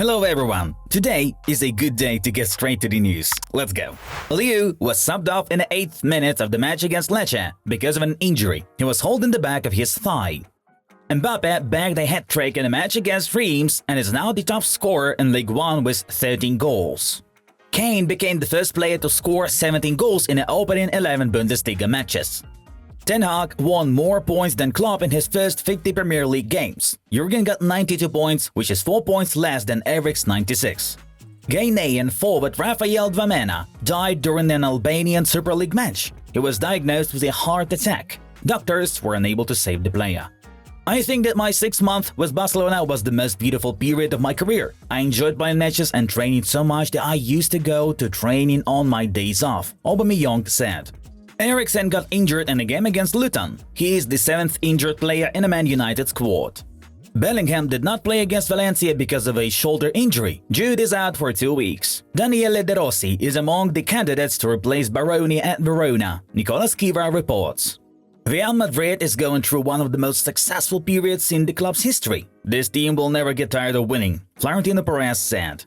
Hello everyone! Today is a good day to get straight to the news. Let's go. Liu was subbed off in the 8th minute of the match against Lecce because of an injury. He was holding the back of his thigh. Mbappe bagged a hat-trick in a match against Reims and is now the top scorer in Ligue 1 with 13 goals. Kane became the first player to score 17 goals in the opening 11 Bundesliga matches. Ten Hag won more points than Klopp in his first 50 Premier League games. Jurgen got 92 points, which is 4 points less than Erik's 96. Ghanaian forward Rafael Dwamena died during an Albanian Super League match. He was diagnosed with a heart attack. Doctors were unable to save the player. I think that my 6th month with Barcelona was the most beautiful period of my career. I enjoyed playing matches and training so much that I used to go to training on my days off, Aubameyang said. Eriksen got injured in a game against Luton. He is the 7th injured player in a Man United squad. Bellingham did not play against Valencia because of a shoulder injury. Jude is out for 2 weeks. Daniele De Rossi is among the candidates to replace Baroni at Verona, Nicolas Kiva reports. Real Madrid is going through one of the most successful periods in the club's history. This team will never get tired of winning, Florentino Perez said.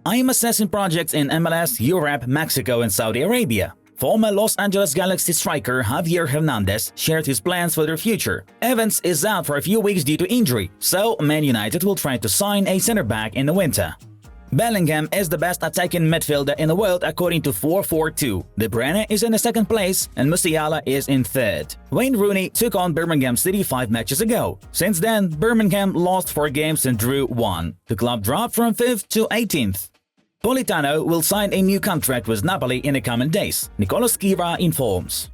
I am assessing projects in MLS, Europe, Mexico and Saudi Arabia. Former Los Angeles Galaxy striker Javier Hernandez shared his plans for their future. Evans is out for a few weeks due to injury, so Man United will try to sign a center-back in the winter. Bellingham is the best attacking midfielder in the world according to 442. De Bruyne is in the 2nd place and Musiala is in 3rd. Wayne Rooney took on Birmingham City 5 matches ago. Since then, Birmingham lost 4 games and drew 1. The club dropped from 5th to 18th. Politano will sign a new contract with Napoli in the coming days, Nicolas Kiva informs.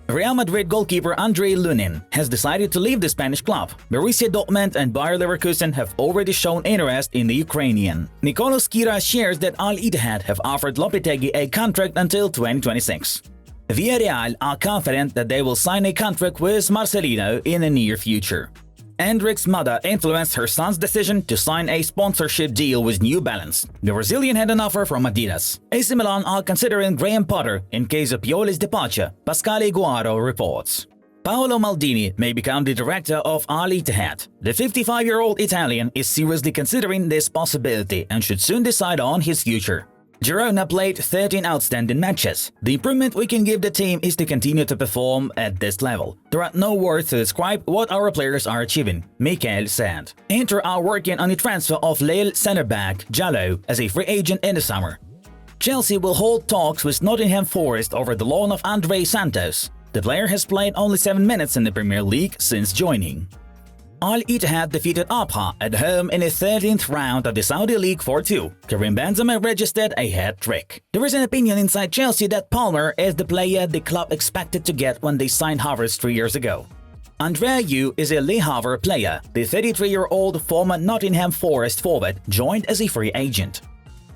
Real Madrid goalkeeper Andrei Lunin has decided to leave the Spanish club. Borussia Dortmund and Bayer Leverkusen have already shown interest in the Ukrainian. Nicolas Kiva shares that Al Ittihad have offered Lopetegui a contract until 2026. Villarreal are confident that they will sign a contract with Marcelino in the near future. Endrick's mother influenced her son's decision to sign a sponsorship deal with New Balance. The Brazilian had an offer from Adidas. AC Milan are considering Graham Potter in case of Pioli's departure, Pasquale Guaro reports. Paolo Maldini may become the director of Al Ittihad. The 55-year-old Italian is seriously considering this possibility and should soon decide on his future. Girona played 13 outstanding matches. The improvement we can give the team is to continue to perform at this level. There are no words to describe what our players are achieving, Mikel said. Inter are working on the transfer of Lille centre-back Jallo as a free agent in the summer. Chelsea will hold talks with Nottingham Forest over the loan of Andre Santos. The player has played only 7 minutes in the Premier League since joining. Al Ittihad defeated Abha at home in the 13th round of the Saudi League 4-2. Karim Benzema registered a hat-trick. There is an opinion inside Chelsea that Palmer is the player the club expected to get when they signed Havertz 3 years ago. Andrea Yu is a Le Havre player. The 33-year-old former Nottingham Forest forward joined as a free agent.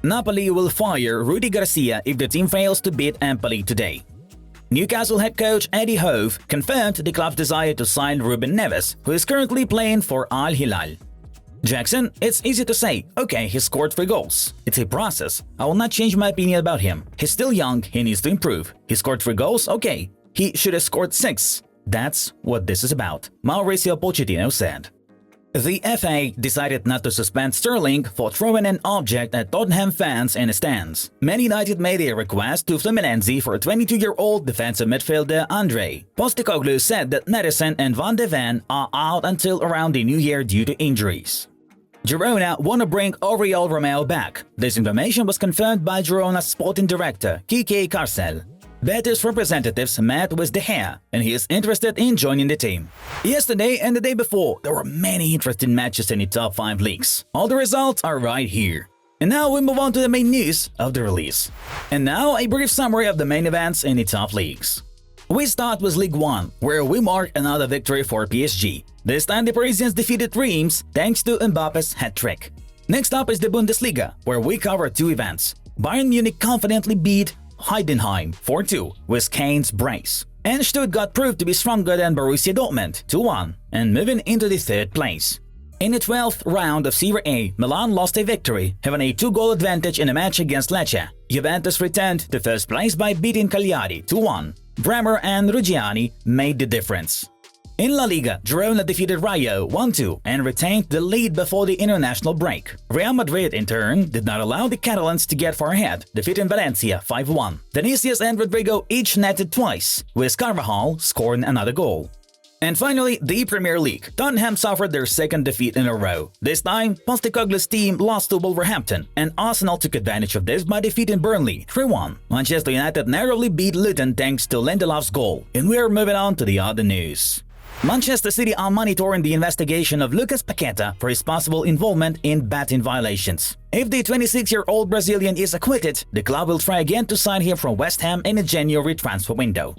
Napoli will fire Rudi Garcia if the team fails to beat Empoli today. Newcastle head coach Eddie Howe confirmed the club's desire to sign Ruben Neves, who is currently playing for Al Hilal. Jackson, it's easy to say, okay, he scored 3 goals. It's a process. I will not change my opinion about him. He's still young, he needs to improve. He scored 3 goals, okay. He should have scored 6. That's what this is about, Mauricio Pochettino said. The FA decided not to suspend Sterling for throwing an object at Tottenham fans in the stands. Man United made a request to Fluminense for 22-year-old defensive midfielder Andre. Postecoglou said that Madison and Van de Ven are out until around the new year due to injuries. Girona want to bring Oriol Romeo back. This information was confirmed by Girona's sporting director, Kike Carcel. Betis representatives met with De Gea, and he is interested in joining the team. Yesterday and the day before, there were many interesting matches in the top 5 leagues. All the results are right here. And now we move on to the main news of the release. And now a brief summary of the main events in the top leagues. We start with Ligue 1, where we mark another victory for PSG. This time the Parisians defeated Reims thanks to Mbappe's hat-trick. Next up is the Bundesliga, where we cover 2 events. Bayern Munich confidently beat Heidenheim 4-2 with Kane's brace. And Stuttgart proved to be stronger than Borussia Dortmund 2-1 and moving into the 3rd place. In the 12th round of Serie A, Milan lost a victory, having a 2-goal advantage in a match against Lecce. Juventus returned to 1st place by beating Cagliari 2-1. Bremer and Ruggiani made the difference. In La Liga, Girona defeated Rayo 1-2 and retained the lead before the international break. Real Madrid, in turn, did not allow the Catalans to get far ahead, defeating Valencia 5-1. Vinicius and Rodrigo each netted twice, with Carvajal scoring another goal. And finally, the Premier League. Tottenham suffered their second defeat in a row. This time, Postecoglou's team lost to Wolverhampton, and Arsenal took advantage of this by defeating Burnley 3-1. Manchester United narrowly beat Luton thanks to Lindelof's goal. And we're moving on to the other news. Manchester City are monitoring the investigation of Lucas Paqueta for his possible involvement in betting violations. If the 26-year-old Brazilian is acquitted, the club will try again to sign him from West Ham in the January transfer window.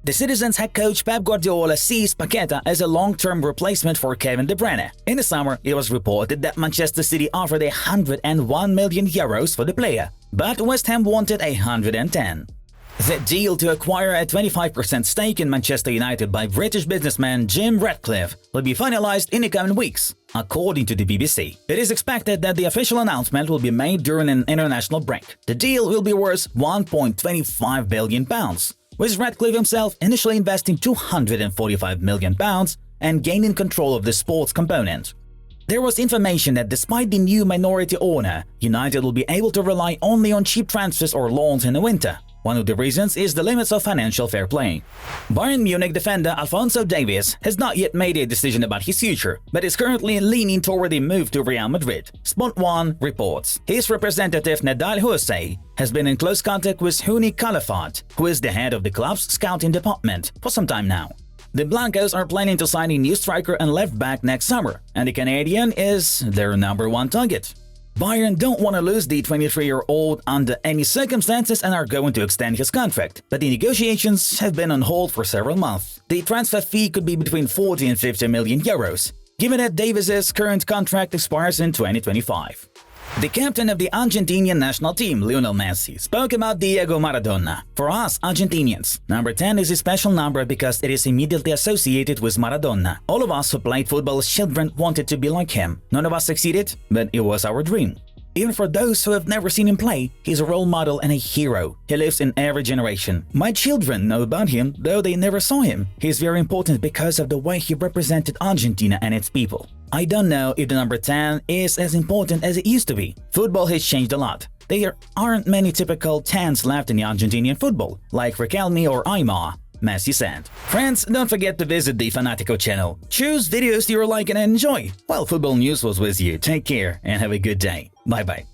The Citizens' head coach Pep Guardiola sees Paqueta as a long-term replacement for Kevin De Bruyne. In the summer, it was reported that Manchester City offered 101 million euros for the player, but West Ham wanted 110. The deal to acquire a 25% stake in Manchester United by British businessman Jim Ratcliffe will be finalized in the coming weeks, according to the BBC. It is expected that the official announcement will be made during an international break. The deal will be worth £1.25 billion, with Ratcliffe himself initially investing £245 million and gaining control of the sports component. There was information that despite the new minority owner, United will be able to rely only on cheap transfers or loans in the winter. One of the reasons is the limits of financial fair play. Bayern Munich defender Alphonso Davies has not yet made a decision about his future, but is currently leaning toward a move to Real Madrid. Sport 1 reports. His representative Nedal Huoseh has been in close contact with Huni Calafat, who is the head of the club's scouting department, for some time now. The Blancos are planning to sign a new striker and left-back next summer, and the Canadian is their #1 target. Bayern don't want to lose the 23-year-old under any circumstances and are going to extend his contract, but the negotiations have been on hold for several months. The transfer fee could be between 40 and 50 million euros, given that Davis's current contract expires in 2025. The captain of the Argentinian national team, Lionel Messi, spoke about Diego Maradona. For us Argentinians, number 10 is a special number because it is immediately associated with Maradona. All of us who played football as children wanted to be like him. None of us succeeded, but it was our dream. Even for those who have never seen him play, he's a role model and a hero. He lives in every generation. My children know about him, though they never saw him. He's very important because of the way he represented Argentina and its people. I don't know if the number 10 is as important as it used to be. Football has changed a lot. There aren't many typical 10s left in the Argentinian football, like Riquelme or Aymar, Messi said. Friends, don't forget to visit the Fanatico channel. Choose videos you like and enjoy. While football news was with you, take care and have a good day. Bye-bye.